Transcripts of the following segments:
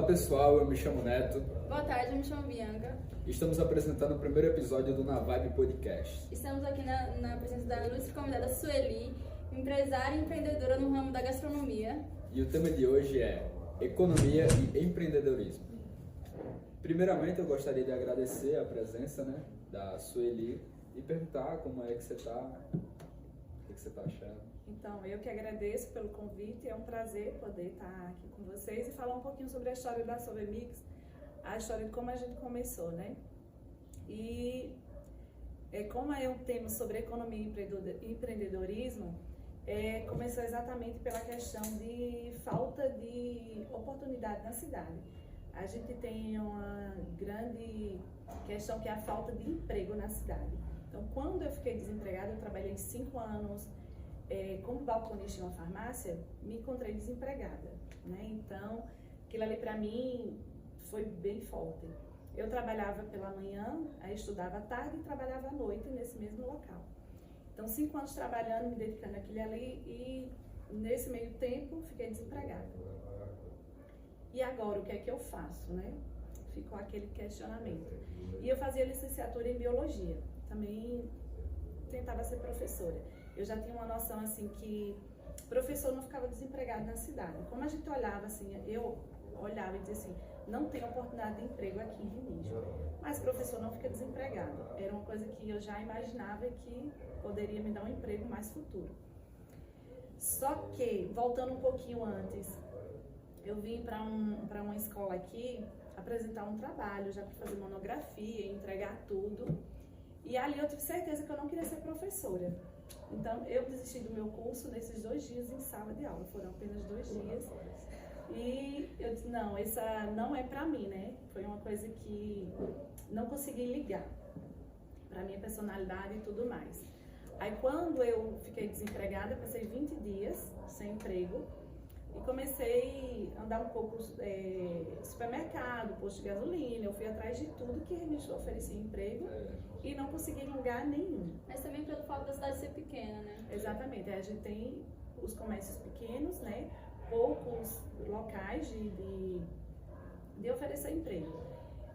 pessoal, eu me chamo Neto. Boa tarde, eu me chamo Bianca. Estamos apresentando o primeiro episódio do Na Vibe Podcast. Estamos aqui na presença da ilustre convidada Sueli, empresária e empreendedora no ramo da gastronomia. E o tema de hoje é economia e empreendedorismo. Primeiramente, eu gostaria de agradecer a presença, da Sueli e perguntar como é que você está, o que você está achando. Então, eu que agradeço pelo convite, é um prazer poder estar aqui com vocês e falar um pouquinho sobre a história da Sovemix, a história de como a gente começou, né? E como é um tema sobre economia e empreendedorismo, começou exatamente pela questão de falta de oportunidade na cidade. A gente tem uma grande questão que é a falta de emprego na cidade. Então, quando eu fiquei desempregada, eu trabalhei 5 anos como balconista em uma farmácia, me encontrei desempregada, né? Então, aquilo ali para mim foi bem forte. Eu trabalhava pela manhã, aí estudava à tarde e trabalhava à noite nesse mesmo local. Então, 5 anos trabalhando, me dedicando àquilo ali e nesse meio tempo fiquei desempregada. E agora, o que é que eu faço, né? Ficou aquele questionamento. E eu fazia licenciatura em biologia, também tentava ser professora. Eu já tinha uma noção, assim, que professor não ficava desempregado na cidade. Como a gente olhava, assim, eu olhava e dizia assim, não tem oportunidade de emprego aqui em Remígio, mas professor não fica desempregado. Era uma coisa que eu já imaginava que poderia me dar um emprego mais futuro. Só que, voltando um pouquinho antes, eu vim para uma escola aqui apresentar um trabalho, já para fazer monografia, entregar tudo. E ali eu tive certeza que eu não queria ser professora. Então, eu desisti do meu curso nesses 2 dias em sala de aula. Foram apenas 2 dias. E eu disse, não, essa não é pra mim, né? Foi uma coisa que não consegui ligar pra minha personalidade e tudo mais. Aí, quando eu fiquei desempregada, passei 20 dias sem emprego. E comecei a andar um pouco supermercado, posto de gasolina. Eu fui atrás de tudo que me oferecia emprego e não consegui em lugar nenhum. Mas também pelo fato da cidade ser pequena, né? Exatamente. A gente tem os comércios pequenos, né? Poucos locais de oferecer emprego.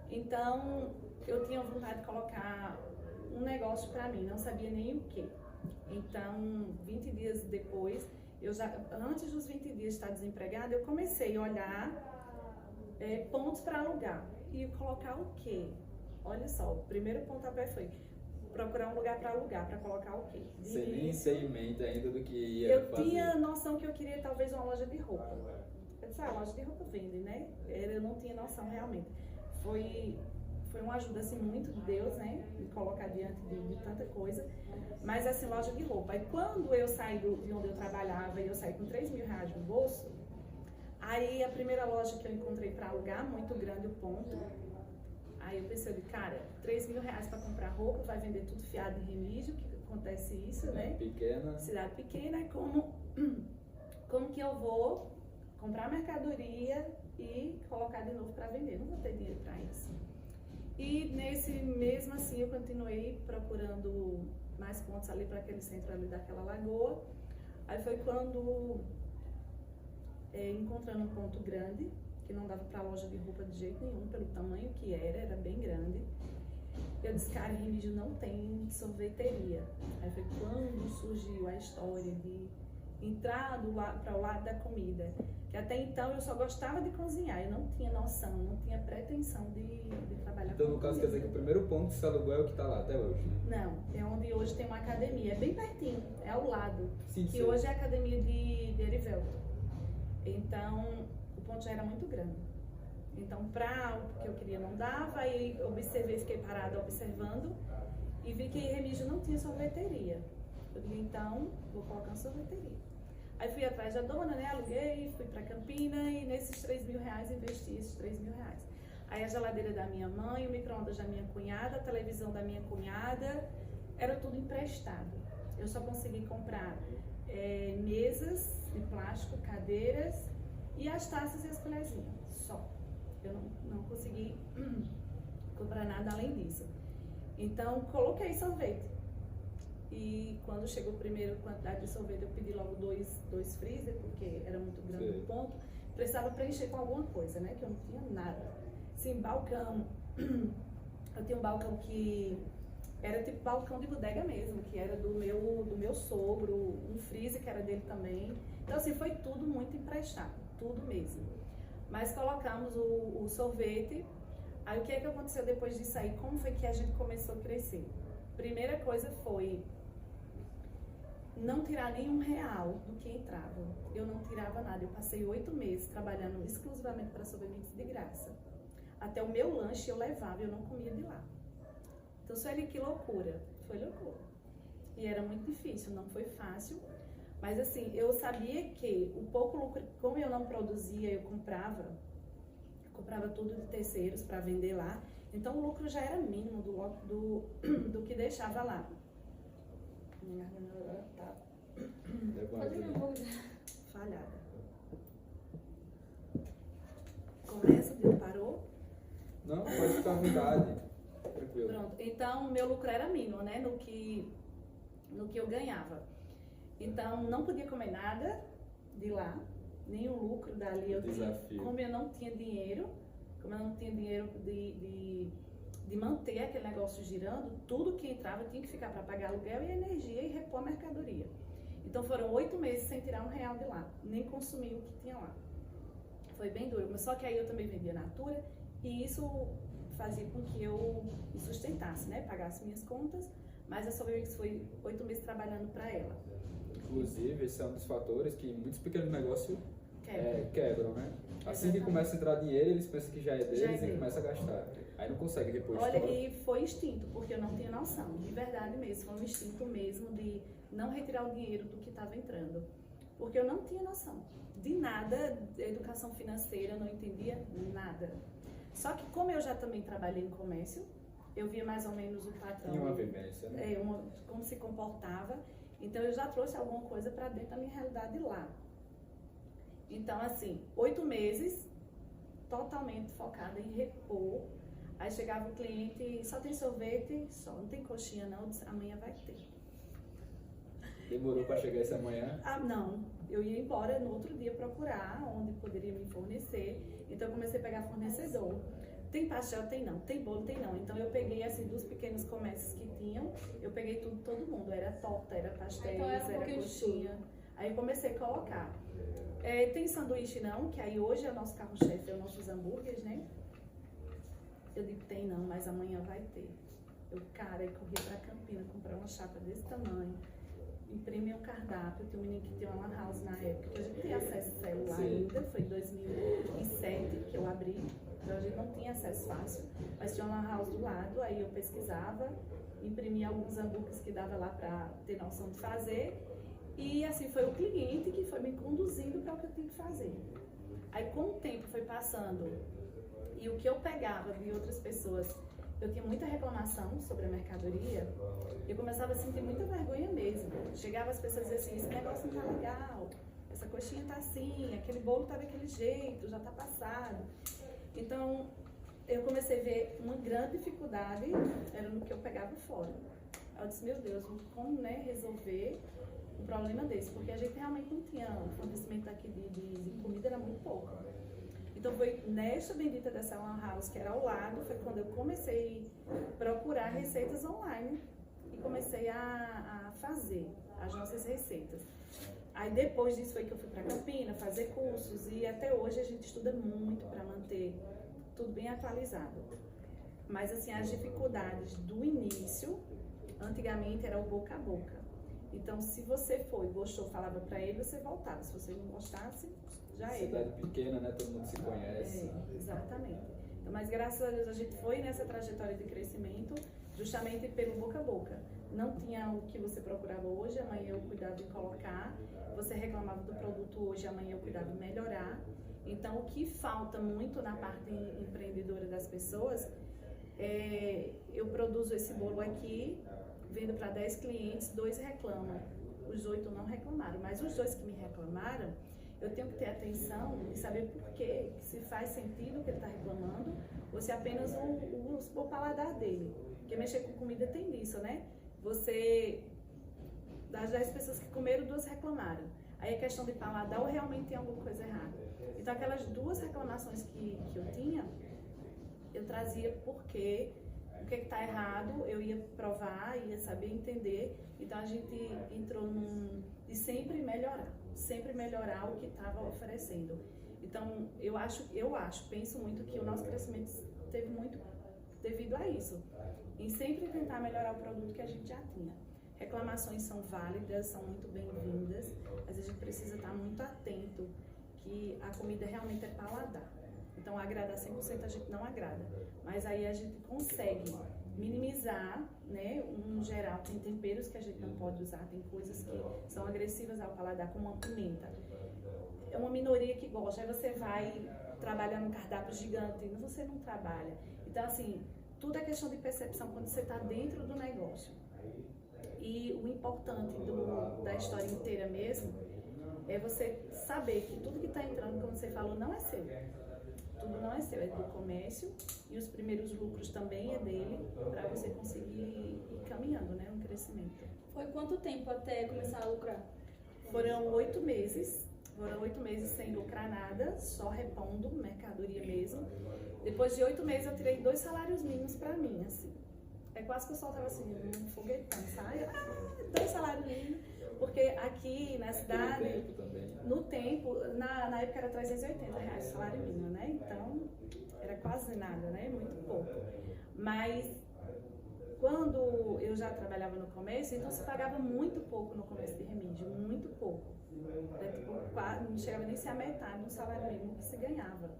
Então, eu tinha vontade de colocar um negócio para mim, não sabia nem o que. Então, 20 dias depois, antes dos 20 dias de estar desempregada, eu comecei a olhar pontos para alugar. E colocar o quê? Olha só, o primeiro pontapé foi procurar um lugar para alugar, para colocar o quê? Você nem se alimenta ainda do que ia eu fazer. Eu tinha noção que eu queria talvez uma loja de roupa. Eu disse, a loja de roupa vende, né? Eu não tinha noção realmente. Foi uma ajuda assim muito de Deus, né? Me colocar diante de tanta coisa. Mas assim, loja de roupa. E quando eu saí de onde eu trabalhava e eu saí com 3 mil reais no bolso, aí a primeira loja que eu encontrei para alugar, muito grande o ponto. Aí eu pensei, cara, 3 mil reais para comprar roupa, vai vender tudo fiado em Remígio, que acontece isso, né? Pequena. Cidade pequena, como que eu vou comprar mercadoria e colocar de novo para vender? Não vou ter dinheiro para isso. E mesmo assim eu continuei procurando mais pontos ali para aquele centro ali daquela lagoa. Aí foi quando, encontrando um ponto grande, que não dava para loja de roupa de jeito nenhum, pelo tamanho que era bem grande. Eu disse, cara, em Remígio não tem sorveteria. Aí foi quando surgiu a história de entrar para o lado da comida. Que até então eu só gostava de cozinhar, eu não tinha noção, não tinha pretensão de trabalhar então, com no caso, comida. quer dizer que o primeiro ponto que você alugou é o que está lá até hoje, né? Não, é onde hoje tem uma academia, é bem pertinho, é ao lado. Sim, que sim. Hoje é a academia de Erivelto. Então, o ponto já era muito grande. Então, para o que eu queria não dava, aí observei, fiquei parada observando e vi que em Remígio não tinha sorveteria. Eu disse, então, vou colocar uma sorveteria. Aí fui atrás da dona, né, aluguei, fui para Campina e nesses 3 mil reais investi esses 3 mil reais. Aí a geladeira da minha mãe, o micro-ondas da minha cunhada, a televisão da minha cunhada, era tudo emprestado. Eu só consegui comprar mesas de plástico, cadeiras e as taças e as colherzinhas, só. Eu não consegui comprar nada além disso. Então, coloquei sorvete. E quando chegou a primeira quantidade de sorvete, eu pedi logo dois freezer, porque era muito grande o ponto. precisava preencher com alguma coisa, né? Que eu não tinha nada. Sim, balcão. Eu tinha um balcão que era tipo balcão de bodega mesmo, que era do meu sogro, um freezer que era dele também. Então, assim, foi tudo muito emprestado, tudo mesmo. Mas colocamos o sorvete. Aí, o que é que aconteceu depois disso aí? Como foi que a gente começou a crescer? Primeira coisa foi não tirar nenhum real do que entrava. Eu não tirava nada. Eu passei 8 meses trabalhando exclusivamente para Sobremix de graça. Até o meu lanche eu levava, eu não comia de lá. Então, Sueli, que loucura. Foi loucura. E era muito difícil, não foi fácil. Mas assim, eu sabia que o pouco lucro, como eu não produzia, eu comprava tudo de terceiros para vender lá. Então, o lucro já era mínimo do que deixava lá. Minha garganta tá falhada. Começa, Deus parou? Não, pode ficar à vontade. Tranquilo. Pronto, então meu lucro era mínimo, né, no que eu ganhava. Então não podia comer nada de lá, nenhum lucro dali. Como eu não tinha dinheiro de manter aquele negócio girando, tudo que entrava tinha que ficar para pagar aluguel e energia e repor a mercadoria. Então foram 8 meses sem tirar um real de lá, nem consumir o que tinha lá. Foi bem duro, mas só que aí eu também vendia Natura e isso fazia com que eu me sustentasse, né? Pagasse minhas contas, mas a Sobremix foi 8 meses trabalhando para ela. Inclusive, esse é um dos fatores que muitos pequenos negócios quebram, né? Assim Exatamente. que começa a entrar dinheiro, eles pensam que já é deles e começam a gastar. Aí não consegue repor. Olha, e foi instinto, porque eu não tinha noção, de verdade mesmo, foi um instinto mesmo de não retirar o dinheiro do que estava entrando. Porque eu não tinha noção de nada, de educação financeira, eu não entendia nada. Só que como eu já também trabalhei em comércio, eu via mais ou menos o patrão. Tinha uma vivência, né? Como se comportava. Então eu já trouxe alguma coisa para dentro da minha realidade lá. Então assim, 8 meses, totalmente focada em repor. Aí chegava o cliente, só tem sorvete, só não tem coxinha não, eu disse, amanhã vai ter. Demorou para chegar essa manhã? Ah, não. Eu ia embora no outro dia procurar onde poderia me fornecer. Então eu comecei a pegar fornecedor. Tem pastel? Tem não. Tem bolo? Tem não. Então eu peguei assim dos pequenos comércios que tinham, eu peguei tudo, todo mundo. Era torta, era pastéis, então, era coxinha. Aí eu comecei a colocar. Tem sanduíche não, que aí hoje é o nosso carro-chefe, é os nossos hambúrgueres, né? Eu digo, tem não, mas amanhã vai ter. Eu corri pra Campina, comprar uma chapa desse tamanho. Imprimi um cardápio, tem um menino que tinha uma lan house na época, que a gente tinha acesso a celular ainda, foi em 2007 que eu abri, então a gente não tinha acesso fácil, mas tinha uma lan house do lado, aí eu pesquisava, imprimia alguns hambúrgueres que dava lá para ter noção de fazer, e assim foi o cliente que foi me conduzindo para o que eu tinha que fazer. Aí com o tempo foi passando, e o que eu pegava de outras pessoas, eu tinha muita reclamação sobre a mercadoria, eu começava a sentir muita vergonha mesmo. Chegava as pessoas e diziam assim, esse negócio não tá legal, essa coxinha tá assim, aquele bolo tá daquele jeito, já tá passado. Então, eu comecei a ver uma grande dificuldade, era no que eu pegava fora. Eu disse, meu Deus, como resolver um problema desse? Porque a gente realmente não tinha, o fornecimento aqui de comida era muito pouco. Então foi nesta bendita dessa lan house, que era ao lado, foi quando eu comecei a procurar receitas online e comecei a fazer as nossas receitas. Aí depois disso foi que eu fui para Campina fazer cursos e até hoje a gente estuda muito para manter tudo bem atualizado. Mas assim, as dificuldades do início, antigamente era o boca a boca. Então se você foi, gostou, falava para ele, você voltava. Se você não gostasse, já era. Cidade pequena, né? Todo mundo se conhece. Exatamente. Então, mas graças a Deus a gente foi nessa trajetória de crescimento justamente pelo boca a boca. Não tinha o que você procurava hoje, amanhã eu cuidava de colocar. Você reclamava do produto hoje, amanhã eu cuidava de melhorar. Então, o que falta muito na parte empreendedora das pessoas eu produzo esse bolo aqui, vendo para 10 clientes, 2 reclamam. Os 8 não reclamaram, mas os 2 que me reclamaram, eu tenho que ter atenção e saber por quê, se faz sentido o que ele está reclamando ou se é apenas o paladar dele. Porque mexer com comida tem isso, né? Das 10 pessoas que comeram, 2 reclamaram. Aí a questão de paladar ou realmente tem alguma coisa errada. Então aquelas duas reclamações que eu tinha, eu trazia porque o que está errado, eu ia provar, ia saber entender. Então a gente entrou de sempre melhorar o que estava oferecendo. Então penso muito que o nosso crescimento teve muito devido a isso, em sempre tentar melhorar o produto que a gente já tinha. Reclamações são válidas, são muito bem-vindas, mas a gente precisa estar muito atento que a comida realmente é paladar. Então, agradar 100% a gente não agrada, mas aí a gente consegue minimizar, né, um geral. Tem temperos que a gente não pode usar, tem coisas que são agressivas ao paladar, como a pimenta. É uma minoria que gosta, aí você vai trabalhar num cardápio gigante, você não trabalha. Então, assim, tudo é questão de percepção quando você está dentro do negócio. E o importante da história inteira mesmo é você saber que tudo que está entrando, como você falou, não é seu. Tudo não é seu, é do comércio e os primeiros lucros também é dele, para você conseguir ir caminhando, né, um crescimento. Foi quanto tempo até começar a lucrar? Foram 8 meses. Foram 8 meses sem lucrar nada, só repondo mercadoria mesmo. Depois de 8 meses eu tirei 2 salários mínimos para mim, assim. É quase que eu soltava assim, um foguetão, sabe? 2 salários mínimos. Porque aqui na cidade, no tempo, na época era R$380 o salário mínimo, né? Então, era quase nada, né? Muito pouco. Mas, quando eu já trabalhava no comércio, então se pagava muito pouco no comércio de Remígio, muito pouco. Tipo, não chegava nem a ser a metade do salário mínimo que se ganhava.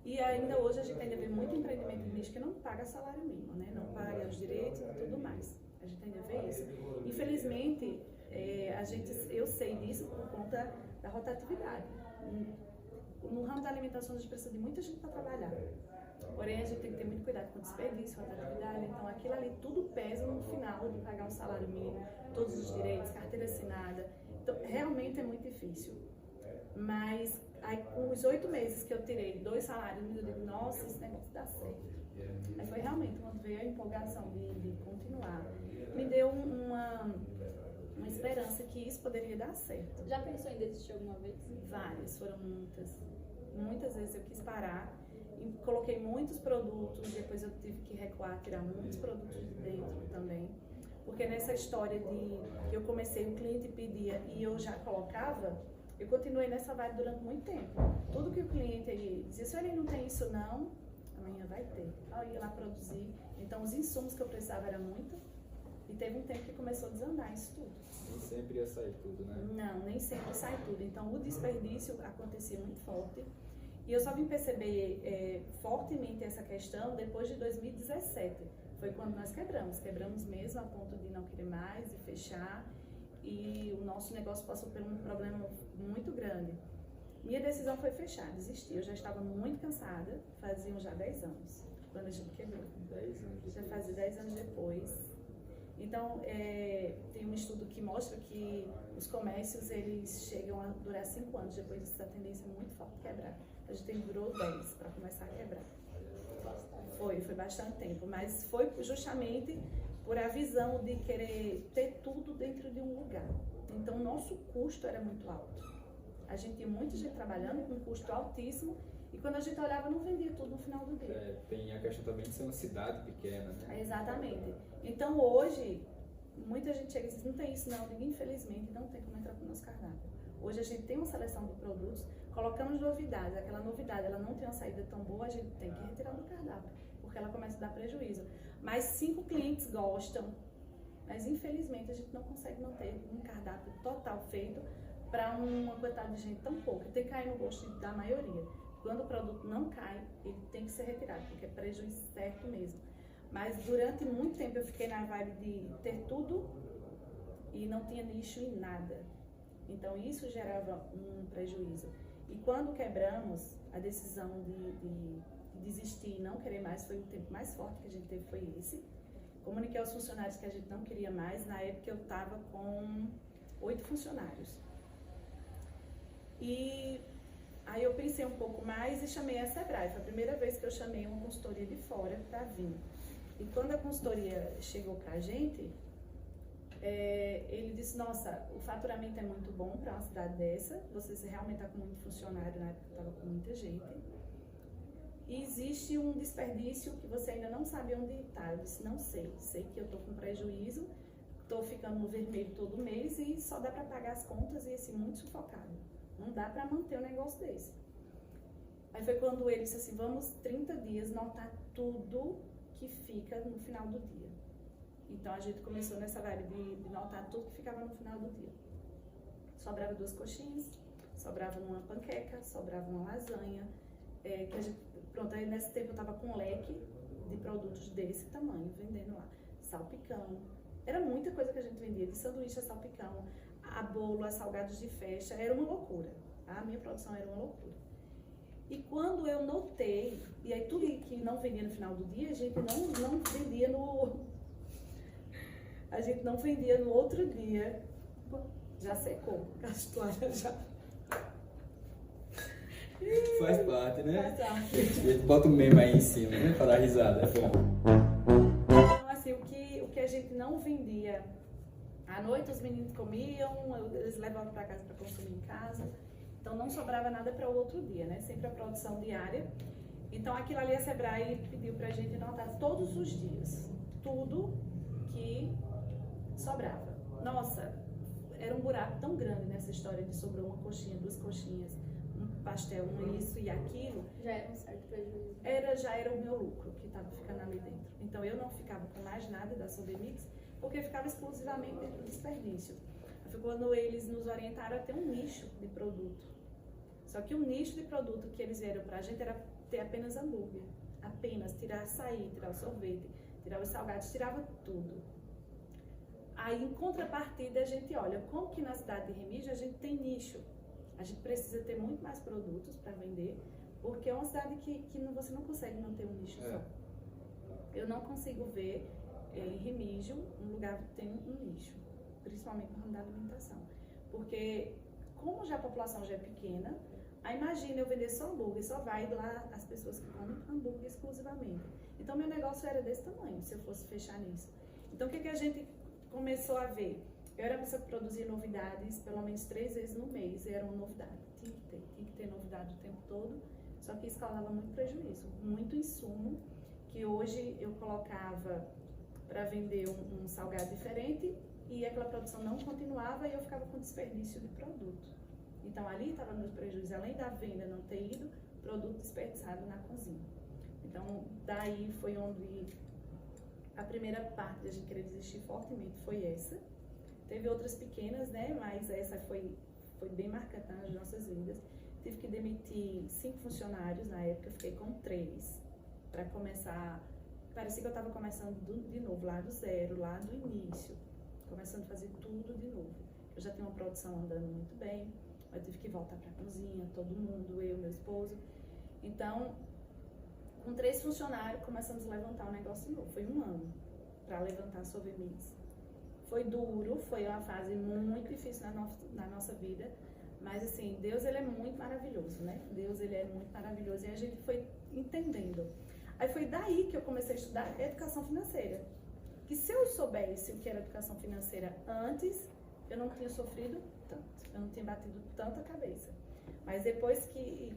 E ainda hoje a gente ainda vê muito empreendimento em Remígio que não paga salário mínimo, né? Não paga os direitos e tudo mais. A gente ainda vê isso. Infelizmente, eu sei disso por conta da rotatividade. No ramo da alimentação a gente precisa de muita gente para trabalhar. Porém, a gente tem que ter muito cuidado com o desperdício, rotatividade. Então, aquilo ali tudo pesa no final de pagar o salário mínimo, todos os direitos, carteira assinada. Então, realmente é muito difícil. Mas, aí, com os 8 meses que eu tirei 2 salários, eu digo, nossa, esse negócio dá certo. Aí foi realmente quando veio a empolgação de continuar. Me deu uma esperança que isso poderia dar certo. Já pensou em desistir alguma vez? Várias, foram muitas. Muitas vezes eu quis parar. E coloquei muitos produtos, depois eu tive que recuar, tirar muitos produtos de dentro também. Porque nessa história de que eu comecei, o cliente pedia e eu já colocava, eu continuei nessa vibe durante muito tempo. Tudo que o cliente dizia, se ele não tem isso não, amanhã vai ter. Eu ia lá produzir. Então os insumos que eu precisava era muito. E teve um tempo que começou a desandar isso tudo. Nem sempre ia sair tudo, né? Não, nem sempre sai tudo. Então o desperdício acontecia muito forte. E eu só vim perceber fortemente essa questão depois de 2017. Foi quando nós quebramos. Quebramos mesmo a ponto de não querer mais, de fechar. E o nosso negócio passou por um problema muito grande. Minha decisão foi fechar, desistir. Eu já estava muito cansada, faziam já 10 anos, quando a gente quebrou. 10 anos depois. Já fazia 10 anos depois. Então, tem um estudo que mostra que os comércios, eles chegam a durar 5 anos, depois dessa tendência muito forte de quebrar. A gente durou 10 para começar a quebrar. Foi bastante tempo, mas foi justamente por a visão de querer ter tudo dentro de um lugar. Então, o nosso custo era muito alto. A gente tinha muita gente trabalhando com um custo altíssimo e quando a gente olhava, não vendia tudo no final do dia. Tem a questão também de ser uma cidade pequena, né? Exatamente. Então, hoje, muita gente chega e diz, não tem isso não, infelizmente não tem como entrar no nosso cardápio. Hoje a gente tem uma seleção de produtos, colocamos novidades, aquela novidade ela não tem uma saída tão boa, a gente tem que retirar do cardápio, porque ela começa a dar prejuízo. Mas 5 clientes gostam, mas infelizmente a gente não consegue manter um cardápio total feito para uma quantidade de gente tão pouca. Tem que cair no gosto da maioria. Quando o produto não cai, ele tem que ser retirado, porque é prejuízo certo mesmo. Mas durante muito tempo eu fiquei na vibe de ter tudo e não tinha nicho em nada. Então isso gerava um prejuízo. E quando quebramos, a decisão de desistir e não querer mais, foi o tempo mais forte que a gente teve, foi esse. Comuniquei aos funcionários que a gente não queria mais. Na época eu estava com 8 funcionários. E aí eu pensei um pouco mais e chamei a Sebrae. Foi a primeira vez que eu chamei uma consultoria de fora para vir. E quando a consultoria chegou para a gente, Ele disse, nossa, o faturamento é muito bom para uma cidade dessa, você realmente está com muito funcionário, na época estava com muita gente, e existe um desperdício que você ainda não sabe onde está. Eu disse, não sei que eu estou com prejuízo, estou ficando no vermelho todo mês e só dá para pagar as contas e assim, muito sufocado, não dá para manter um negócio desse. Aí foi quando ele disse assim, vamos 30 dias notar tudo que fica no final do dia. Então a gente começou nessa vibe de notar tudo que ficava no final do dia. Sobrava 2 coxinhas, sobrava uma panqueca, sobrava uma lasanha. Pronto, aí nesse tempo eu tava com um leque de produtos desse tamanho, vendendo lá. Salpicão. Era muita coisa que a gente vendia, de sanduíche a salpicão, a bolo, a salgados de festa. Era uma loucura. A minha produção era uma loucura. E quando eu notei, e aí tudo que não vendia no final do dia, a gente não vendia a gente não vendia no outro dia. Já secou, as toalhas já. Faz parte, né? Faz parte. A gente bota um meme aí em cima, né? Pra dar risada. Então, assim, o que a gente não vendia à noite, os meninos comiam, eles levavam para casa para consumir em casa. Então não sobrava nada para o outro dia, né? Sempre a produção diária. Então aquilo ali a Sebrae pediu pra gente anotar todos os dias, tudo que sobrava. Nossa, era um buraco tão grande nessa história de sobrou uma coxinha, 2 coxinhas, um pastel, isso e aquilo. Já era um certo prejuízo. Já era o meu lucro que estava ficando ali dentro. Então eu não ficava com mais nada da Sobemix, porque ficava exclusivamente dentro do desperdício. Foi quando eles nos orientaram a ter um nicho de produto. Só que o nicho de produto que eles vieram pra gente era ter apenas hambúrguer. Apenas tirar açaí, tirar o sorvete, tirar os salgados, tirava tudo. Aí, em contrapartida, a gente olha como que na cidade de Remígio a gente tem nicho. A gente precisa ter muito mais produtos para vender, porque é uma cidade que você não consegue manter um nicho só. Eu não consigo ver em Remígio um lugar que tem um nicho, principalmente no ramo da alimentação. Porque, como já a população já é pequena, imagina eu vender só hambúrguer, só vai lá as pessoas que comem hambúrguer exclusivamente. Então, meu negócio era desse tamanho, se eu fosse fechar nisso. Então, o que a gente começou a ver? Eu era uma pessoa que produzia novidades pelo menos 3 vezes no mês, era uma novidade. Tinha que ter novidade o tempo todo, só que isso causava muito prejuízo, muito insumo, que hoje eu colocava para vender um salgado diferente e aquela produção não continuava e eu ficava com desperdício de produto. Então ali estava meu prejuízo, além da venda não ter ido, produto desperdiçado na cozinha. Então daí foi onde a primeira parte de a gente querer desistir fortemente foi essa. Teve outras pequenas, né, mas essa foi bem marcante nas nossas vidas. Tive que demitir 5 funcionários na época, eu fiquei com 3 para começar. Parecia que eu estava começando de novo, lá do zero, lá do início, começando a fazer tudo de novo. Eu já tinha uma produção andando muito bem, eu tive que voltar para a cozinha, todo mundo, eu, meu esposo. Então, com 3 funcionários, começamos a levantar um negócio novo. Foi 1 ano para levantar a Sobemix. Foi duro, foi uma fase muito difícil na nossa vida, mas assim, Deus ele é muito maravilhoso, né? Deus ele é muito maravilhoso e a gente foi entendendo. Aí foi daí que eu comecei a estudar educação financeira. Que se eu soubesse o que era educação financeira antes, eu não tinha sofrido tanto, eu não tinha batido tanta cabeça. Mas depois que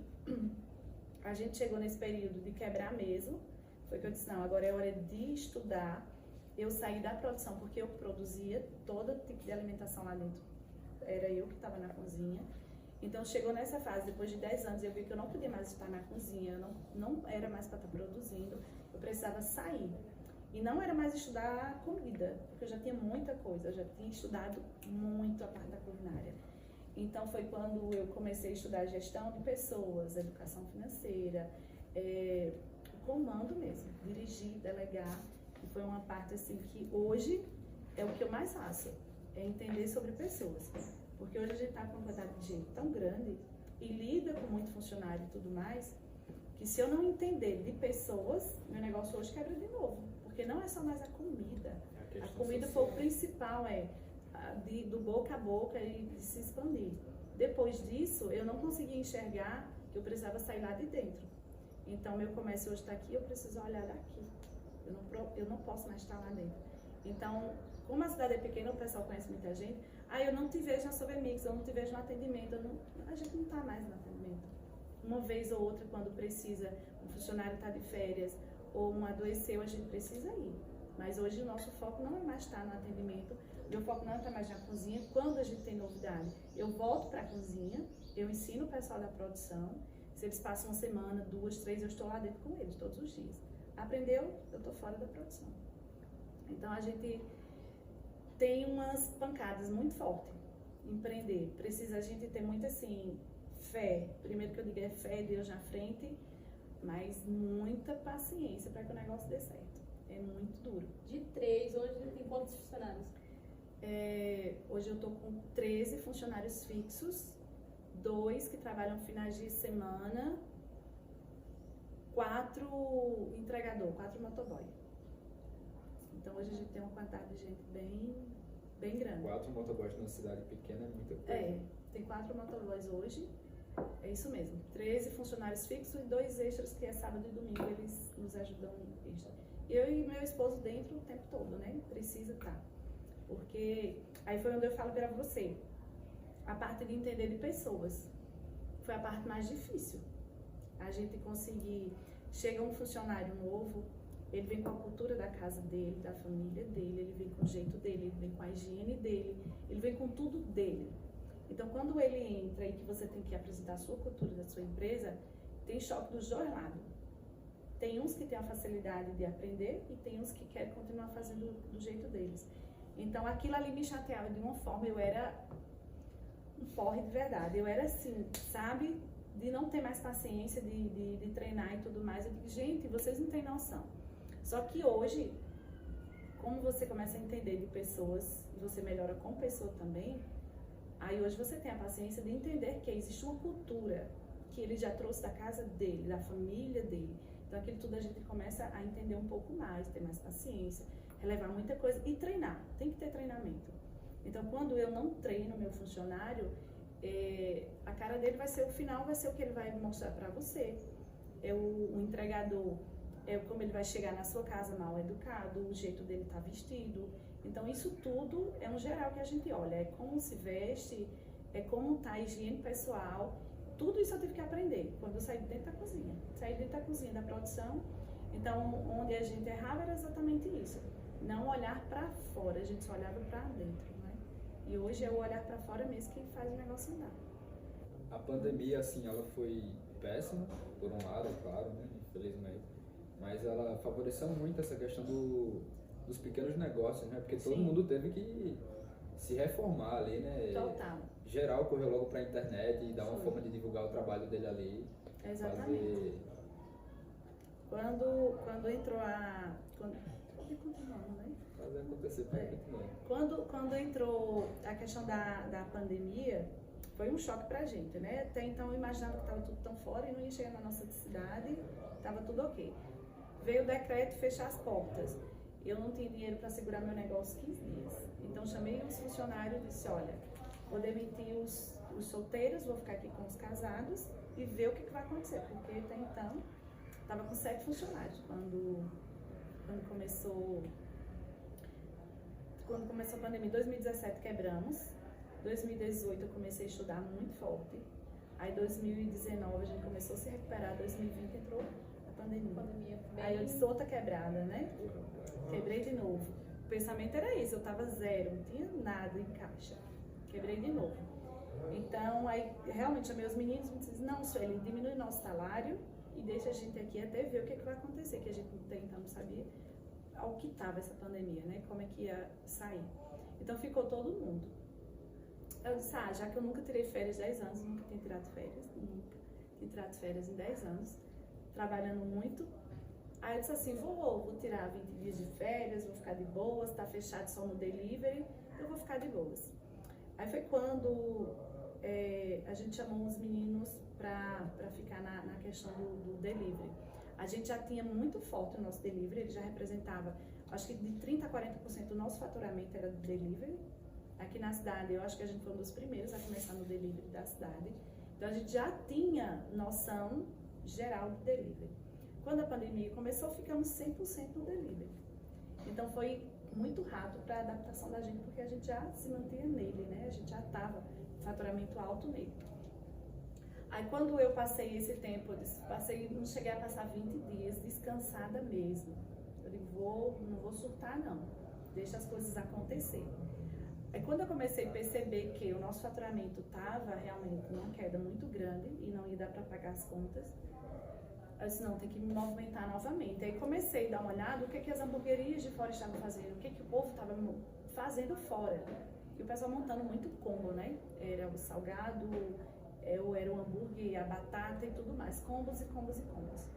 a gente chegou nesse período de quebrar mesmo, foi que eu disse, não, agora é hora de estudar. Eu saí da produção, porque eu produzia todo tipo de alimentação lá dentro. Era eu que estava na cozinha. Então, chegou nessa fase, depois de 10 anos, eu vi que eu não podia mais estar na cozinha, não era mais para estar produzindo, eu precisava sair. E não era mais estudar comida, porque eu já tinha muita coisa, eu já tinha estudado muito a parte da culinária. Então, foi quando eu comecei a estudar gestão de pessoas, educação financeira, comando mesmo, dirigir, delegar. E foi uma parte assim que hoje é o que eu mais faço, é entender sobre pessoas. Porque hoje a gente está com uma quantidade de gente tão grande e lida com muito funcionário e tudo mais, que se eu não entender de pessoas, meu negócio hoje quebra de novo. Porque não é só mais a comida. A comida foi o principal, do boca a boca e de se expandir. Depois disso, eu não conseguia enxergar que eu precisava sair lá de dentro. Então, meu comércio hoje está aqui, eu preciso olhar daqui. Eu não posso mais estar lá dentro. Então, Como a cidade é pequena, o pessoal conhece muita gente. Eu não te vejo na Sovemix, eu não te vejo no atendimento. A gente não está mais no atendimento. Uma vez ou outra, quando precisa, um funcionário está de férias ou um adoeceu, a gente precisa ir. Mas hoje o nosso foco não é mais estar no atendimento, meu foco não é estar mais na cozinha. Quando a gente tem novidade, eu volto para a cozinha, eu ensino o pessoal da produção. Se eles passam uma semana, 2, 3, eu estou lá dentro com eles todos os dias. Aprendeu, eu estou fora da produção. Então a gente tem umas pancadas muito fortes. Empreender precisa a gente ter muito assim, fé. Primeiro que eu digo é fé, Deus na frente, mas muita paciência para que o negócio dê certo. É muito duro. De 3, hoje tem quantos funcionários? Hoje eu estou com 13 funcionários fixos, 2 que trabalham finais de semana, 4 entregador, 4 motoboy. Então hoje a gente tem uma quantidade de gente bem grande. 4 motoboys numa cidade pequena é muita coisa. Tem 4 motoboys hoje. É isso mesmo. 13 funcionários fixos e 2 extras que é sábado e domingo, eles nos ajudam extra. Eu e meu esposo dentro o tempo todo, né? Precisa estar. Porque aí foi onde eu falo para você. A parte de entender de pessoas foi a parte mais difícil. A gente conseguir... Chega um funcionário novo, ele vem com a cultura da casa dele, da família dele, ele vem com o jeito dele, ele vem com a higiene dele, ele vem com tudo dele. Então, quando ele entra e que você tem que apresentar a sua cultura da sua empresa, tem choque dos dois lados. Tem uns que têm a facilidade de aprender e tem uns que querem continuar fazendo do jeito deles. Então, aquilo ali me chateava de uma forma, eu era um porre de verdade. Eu era assim, sabe? De não ter mais paciência, de treinar e tudo mais. Eu digo, gente, vocês não têm noção. Só que hoje, como você começa a entender de pessoas, e você melhora com pessoa também, aí hoje você tem a paciência de entender que existe uma cultura que ele já trouxe da casa dele, da família dele. Então aquilo tudo a gente começa a entender um pouco mais, ter mais paciência, relevar muita coisa e treinar, tem que ter treinamento. Então quando eu não treino meu funcionário, a cara dele vai ser o final, vai ser o que ele vai mostrar para você. O entregador, como ele vai chegar na sua casa mal educado, o jeito dele estar vestido. Então isso tudo é um geral que a gente olha, é como se veste, é como está a higiene pessoal. Tudo isso eu tive que aprender quando eu saí de dentro da cozinha. Saí de dentro da cozinha, da produção. Então, onde a gente errava era exatamente isso. Não olhar para fora, a gente só olhava para dentro, né? E hoje é o olhar para fora mesmo que faz o negócio andar. A pandemia, assim, ela foi péssima, por um lado, claro, né? Infelizmente. Mas ela favoreceu muito essa questão dos pequenos negócios, né? Porque todo mundo teve que se reformar ali, né? Total. Geral correu logo para a internet e dar uma forma de divulgar o trabalho dele ali. Exatamente. Quando entrou a... Fazer acontecer para continuar. Quando entrou a questão da pandemia, foi um choque pra gente, né? Até então eu imaginava que estava tudo tão fora e não ia chegar na nossa cidade, estava tudo ok. Veio o decreto fechar as portas. Eu não tinha dinheiro para segurar meu negócio 15 dias. Então chamei os funcionários e disse, olha, vou demitir os solteiros, vou ficar aqui com os casados e ver o que vai acontecer. Porque até então, estava com 7 funcionários. Quando começou a pandemia, em 2017 quebramos. 2018 eu comecei a estudar muito forte. Aí 2019 a gente começou a se recuperar. 2020 entrou a pandemia. Aí eu disse outra quebrada, né? Quebrei de novo. O pensamento era isso, eu estava zero, não tinha nada em caixa. Quebrei de novo. Então, aí realmente chamei os meninos e disse, não, Sueli, diminui nosso salário e deixa a gente aqui até ver o que vai acontecer, que a gente até então não sabia ao que estava essa pandemia, né? Como é que ia sair. Então ficou todo mundo. Eu disse, já que eu nunca tirei férias 10 anos, nunca tinha tirado férias, nunca tinha tirado férias em 10 anos, trabalhando muito. Aí eu disse assim, vou tirar 20 dias de férias, vou ficar de boas, tá fechado só no delivery, eu vou ficar de boas. Aí foi quando a gente chamou uns meninos para ficar na questão do delivery. A gente já tinha muito forte o nosso delivery, ele já representava, acho que de 30% a 40% do nosso faturamento era do delivery. Aqui na cidade, eu acho que a gente foi um dos primeiros a começar no delivery da cidade. Então a gente já tinha noção geral do delivery. Quando a pandemia começou, ficamos 100% no delivery. Então foi muito rápido para a adaptação da gente, porque a gente já se mantinha nele, né? A gente já estava faturamento alto nele. Aí quando eu passei esse tempo, não cheguei a passar 20 dias descansada mesmo. Eu digo, não vou surtar não, deixa as coisas acontecer. Aí quando eu comecei a perceber que o nosso faturamento estava realmente numa queda muito grande e não ia dar para pagar as contas, eu disse, não, tem que me movimentar novamente. Aí comecei a dar uma olhada, o que as hamburguerias de fora estavam fazendo, o que o povo estava fazendo fora. E o pessoal montando muito combo, né? Era o salgado, era o hambúrguer, a batata e tudo mais. Combos e combos e combos.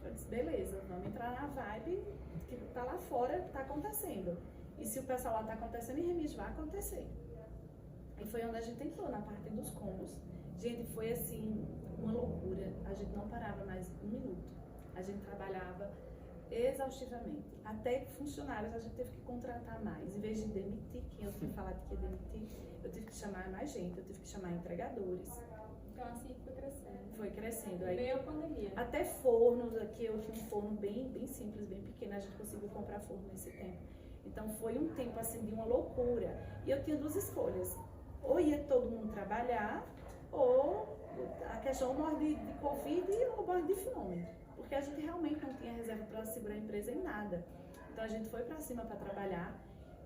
Eu disse, beleza, vamos entrar na vibe que tá lá fora, tá acontecendo. E se o pessoal lá tá acontecendo, em Remis vai acontecer. E foi onde a gente entrou, na parte dos combos. Gente, foi assim, uma loucura. A gente não parava mais um minuto. A gente trabalhava exaustivamente. Até funcionários a gente teve que contratar mais. Em vez de demitir, quem eu tinha falado que ia demitir, eu tive que chamar mais gente, eu tive que chamar entregadores. Então assim foi crescendo. Foi crescendo. Aí, veio a pandemia. Até fornos, aqui eu tinha um forno bem simples, bem pequeno, a gente conseguiu comprar forno nesse tempo. Então foi um tempo assim de uma loucura. E eu tinha duas escolhas. Ou ia todo mundo trabalhar, ou a questão morre de Covid ou morre de fome. Porque a gente realmente não tinha reserva para segurar a empresa em nada. Então a gente foi para cima para trabalhar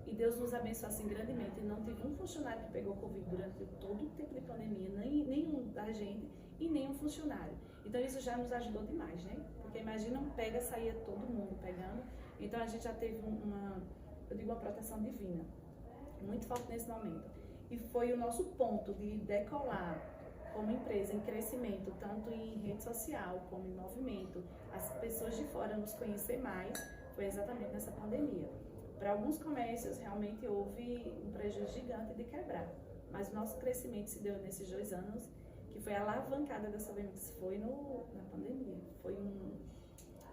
e Deus nos abençoou assim grandemente. Não teve um funcionário que pegou Covid durante todo o tempo de pandemia, nenhum da gente e nenhum funcionário. Então isso já nos ajudou demais, né? Porque imagina saía todo mundo pegando. Então a gente já teve uma proteção divina, muito forte nesse momento. E foi o nosso ponto de decolar como empresa em crescimento, tanto em rede social como em movimento, as pessoas de fora nos conhecer mais, foi exatamente nessa pandemia. Para alguns comércios realmente houve um prejuízo gigante de quebrar, mas o nosso crescimento se deu nesses 2 anos, que foi a alavancada da Sovemix, foi na pandemia, foi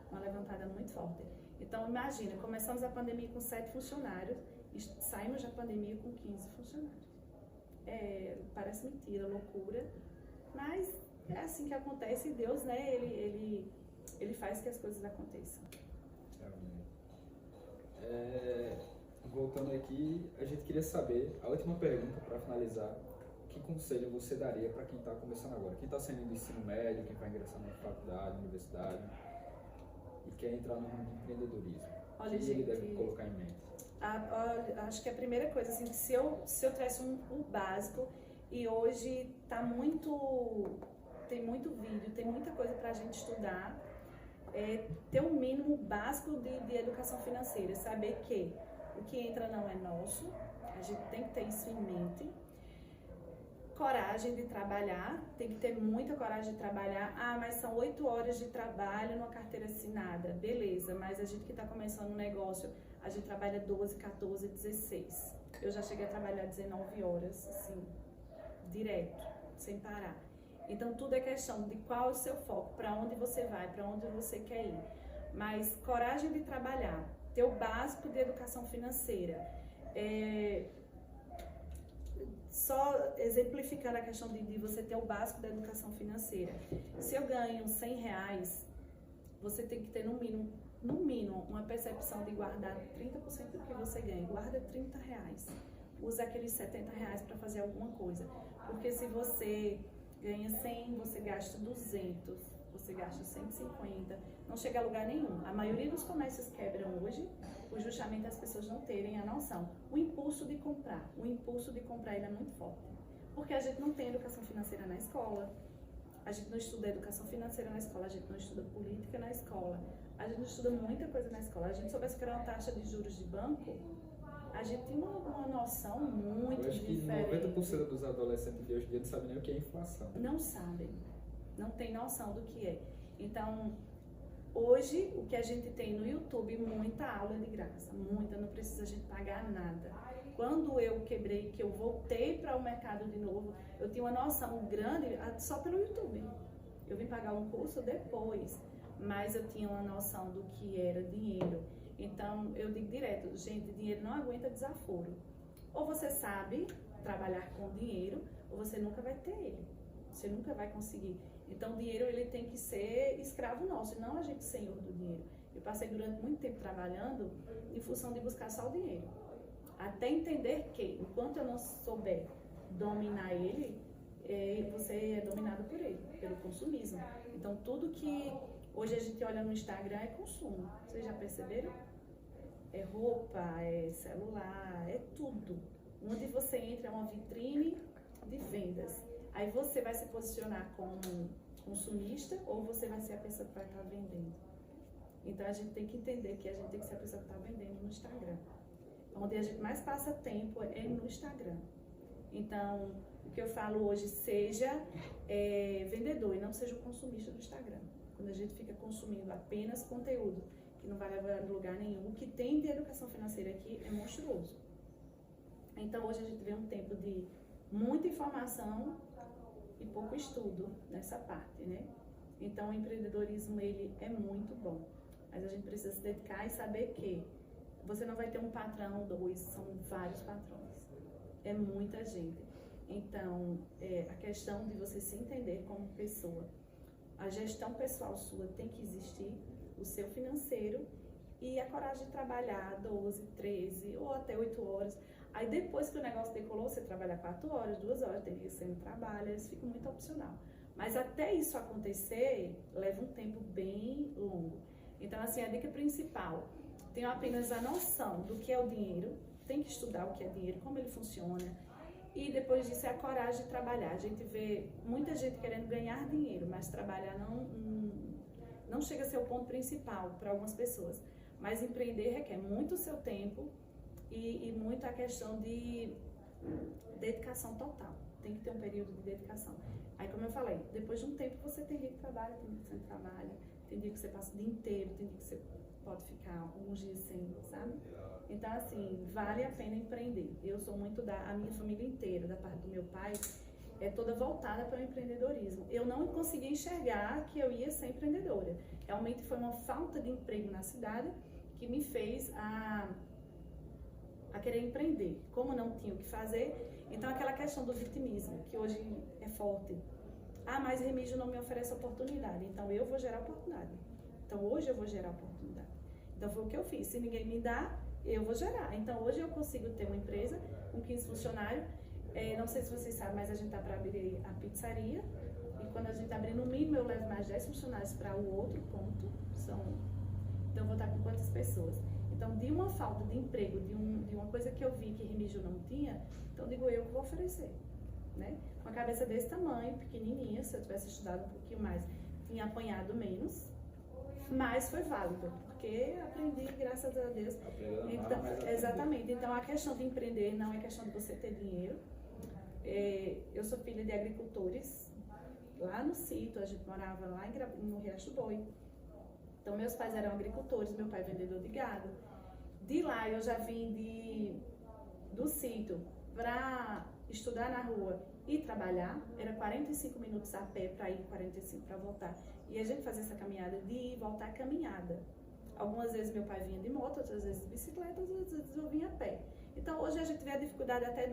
uma levantada muito forte. Então imagina, começamos a pandemia com 7 funcionários e saímos da pandemia com 15 funcionários. Parece mentira, loucura, mas é assim que acontece e Deus, né, ele faz que as coisas aconteçam. Voltando aqui, a gente queria saber, a última pergunta para finalizar, que conselho você daria para quem está começando agora? Quem está saindo do ensino médio, quem vai ingressar na faculdade, universidade e quer entrar no ramo de empreendedorismo? O que ele deve colocar em mente? Acho que a primeira coisa, assim, que se eu tivesse um básico, e hoje tem muito vídeo, tem muita coisa para a gente estudar, ter um mínimo básico de educação financeira, saber que o que entra não é nosso, a gente tem que ter isso em mente. Coragem de trabalhar, tem que ter muita coragem de trabalhar. Mas são 8 horas de trabalho numa carteira assinada, beleza, mas a gente que está começando um negócio, a gente trabalha 12, 14, 16. Eu já cheguei a trabalhar 19 horas, assim, direto, sem parar. Então tudo é questão de qual é o seu foco, para onde você vai, para onde você quer ir. Mas coragem de trabalhar, ter o básico de educação financeira. Só exemplificando a questão de você ter o básico da educação financeira. Se eu ganho R$100, você tem que ter no mínimo uma percepção de guardar 30% do que você ganha. Guarda R$30. Usa aqueles R$70 para fazer alguma coisa. Porque se você ganha 100, você gasta 200, você gasta 150, não chega a lugar nenhum. A maioria dos comércios quebram hoje, por justamente as pessoas não terem a noção. O impulso de comprar ele é muito forte. Porque a gente não tem educação financeira na escola, a gente não estuda educação financeira na escola, a gente não estuda política na escola, a gente não estuda muita coisa na escola. A gente soubesse que era uma taxa de juros de banco, a gente tem uma noção muito diferente. Eu acho que 90% dos adolescentes de hoje em dia não sabem nem o que é inflação. Não sabem, não tem noção do que é. Então, hoje, o que a gente tem no YouTube, muita aula de graça, muita, não precisa a gente pagar nada. Quando eu quebrei, que eu voltei para o mercado de novo, eu tinha uma noção grande só pelo YouTube. Eu vim pagar um curso depois, mas eu tinha uma noção do que era dinheiro. Então, eu digo direto, gente, dinheiro não aguenta desaforo. Ou você sabe trabalhar com dinheiro, ou você nunca vai ter ele. Você nunca vai conseguir. Então, o dinheiro ele tem que ser escravo nosso, não a gente senhor do dinheiro. Eu passei durante muito tempo trabalhando em função de buscar só o dinheiro. Até entender que, enquanto eu não souber dominar ele, você é dominado por ele, pelo consumismo. Então, tudo que hoje a gente olha no Instagram é consumo. Vocês já perceberam? É roupa, é celular, é tudo. Onde você entra é uma vitrine de vendas. Aí você vai se posicionar como consumista ou você vai ser a pessoa que vai estar vendendo. Então, a gente tem que entender que a gente tem que ser a pessoa que está vendendo no Instagram. Onde a gente mais passa tempo é no Instagram. Então, o que eu falo hoje, seja vendedor e não seja o consumista do Instagram. Quando a gente fica consumindo apenas conteúdo que não vai levar a lugar nenhum, o que tem de educação financeira aqui é monstruoso. Então, hoje a gente vê um tempo de muita informação e pouco estudo nessa parte, né? Então, o empreendedorismo, ele é muito bom. Mas a gente precisa se dedicar e saber que você não vai ter um patrão, dois, são vários patrões. É muita gente. Então, a questão de você se entender como pessoa, a gestão pessoal sua tem que existir, o seu financeiro e a coragem de trabalhar 12, 13 ou até 8 horas. Aí depois que o negócio decolou, você trabalha 4 horas, 2 horas, tem que você não trabalha, isso fica muito opcional. Mas até isso acontecer, leva um tempo bem longo. Então, assim, a dica principal, tenha apenas a noção do que é o dinheiro, tem que estudar o que é dinheiro, como ele funciona, e depois disso é a coragem de trabalhar. A gente vê muita gente querendo ganhar dinheiro, mas trabalhar não chega a ser o ponto principal para algumas pessoas. Mas empreender requer muito o seu tempo e muito a questão de dedicação total. Tem que ter um período de dedicação. Aí, como eu falei, depois de um tempo você tem dia que trabalha, tem dia que você não trabalha, tem dia que você passa o dia inteiro, tem dia que você pode ficar alguns dias sem, sabe? Então, assim, vale a pena empreender. Eu sou muito a minha família inteira, da parte do meu pai, é toda voltada para o empreendedorismo. Eu não conseguia enxergar que eu ia ser empreendedora. Realmente foi uma falta de emprego na cidade que me fez a querer empreender. Como não tinha o que fazer, então aquela questão do vitimismo, que hoje é forte. Ah, mas Remígio não me oferece oportunidade, então eu vou gerar oportunidade. Então hoje eu vou gerar oportunidade. Então foi o que eu fiz. Se ninguém me dá, eu vou gerar. Então hoje eu consigo ter uma empresa com 15 funcionários. Não sei se vocês sabem, mas a gente está para abrir a pizzaria. E quando a gente abrir, no mínimo, eu levo mais 10 funcionários para o outro ponto. Então eu vou estar com quantas pessoas? Então, de uma falta de emprego, de uma coisa que eu vi que Remígio não tinha, então digo eu que vou oferecer. Né? Com a cabeça desse tamanho, pequenininha, se eu tivesse estudado um pouquinho mais, tinha apanhado menos, mas foi válido, porque aprendi, graças a Deus. Então, exatamente. Então, a questão de empreender não é questão de você ter dinheiro. Eu sou filha de agricultores, lá no sítio, a gente morava lá no Riacho do Boi. Então, meus pais eram agricultores, meu pai vendedor de gado. De lá, eu já vim do sítio para estudar na rua e trabalhar. Era 45 minutos a pé para ir, 45 para voltar. E a gente fazia essa caminhada de ir e voltar caminhada. Algumas vezes meu pai vinha de moto, outras vezes de bicicleta, outras vezes eu vinha a pé. Então, hoje a gente vê a dificuldade até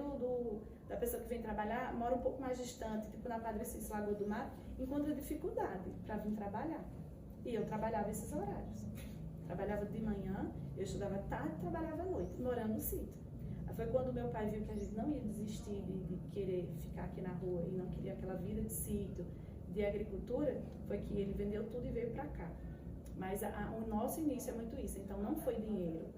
da pessoa que vem trabalhar, mora um pouco mais distante, tipo na Padre Cícero, Lagoa do Mar, encontra dificuldade para vir trabalhar. E eu trabalhava esses horários. Trabalhava de manhã, eu estudava tarde e trabalhava à noite, morando no sítio. Aí foi quando meu pai viu que a gente não ia desistir de querer ficar aqui na rua e não queria aquela vida de sítio, de agricultura, foi que ele vendeu tudo e veio para cá. Mas o nosso início é muito isso. Então, não foi dinheiro.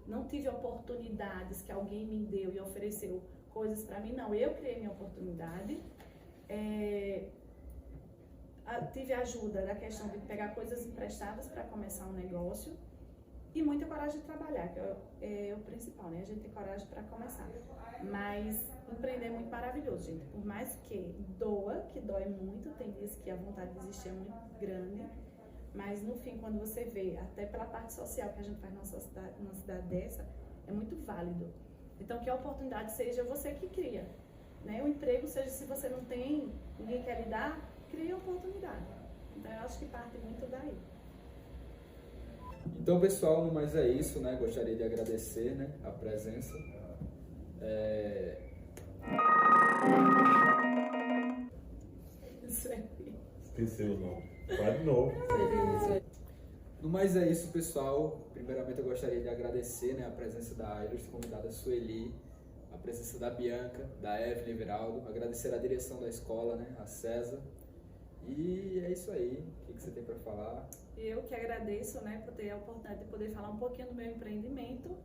Não tive oportunidades que alguém me deu e ofereceu coisas para mim, não. Eu criei minha oportunidade. Tive ajuda da questão de pegar coisas emprestadas para começar um negócio e muita coragem de trabalhar, que é o principal, né? A gente tem coragem para começar. Mas empreender é muito maravilhoso, gente. Por mais que doa, que dói muito, tem dias que a vontade de desistir é muito grande, mas no fim, quando você vê, até pela parte social que a gente faz numa cidade dessa, é muito válido. Então, que a oportunidade seja você que cria, né? O emprego seja, se você não tem, ninguém quer lhe dar, cria oportunidade. Então, eu acho que parte muito daí. Então, pessoal, no mais é isso, né? Gostaria de agradecer, né, a presença. Esqueceu o nome. Vai de novo. No mais é isso, pessoal. Primeiramente eu gostaria de agradecer, né, a presença da ilustre convidada Sueli, a presença da Bianca, da Evelyn Everaldo, agradecer a direção da escola, né, a César. E é isso aí. O que você tem para falar? Eu que agradeço, né, por ter a oportunidade de poder falar um pouquinho do meu empreendimento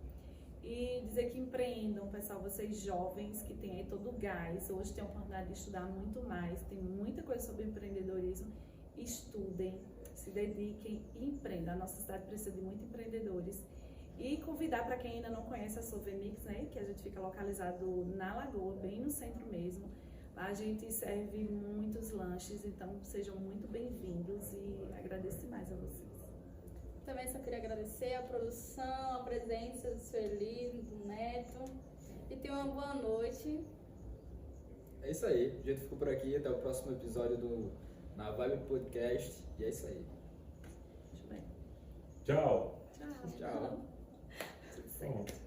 e dizer que empreendam, pessoal, vocês jovens que têm aí todo o gás, hoje tem a oportunidade de estudar muito mais, tem muita coisa sobre empreendedorismo, estudem, se dediquem e empreendam. A nossa cidade precisa de muitos empreendedores. E convidar para quem ainda não conhece a Sovemix, né, que a gente fica localizado na Lagoa, bem no centro mesmo. Lá a gente serve muitos lanches, então sejam muito bem-vindos e agradeço mais a vocês. Também só queria agradecer a produção, a presença do Sueli, do Neto. E tenha uma boa noite. É isso aí. A gente ficou por aqui. Até o próximo episódio do Na Vibe Podcast. E é isso aí. Muito bem. Tchau. Tchau. Tchau. Tudo certo.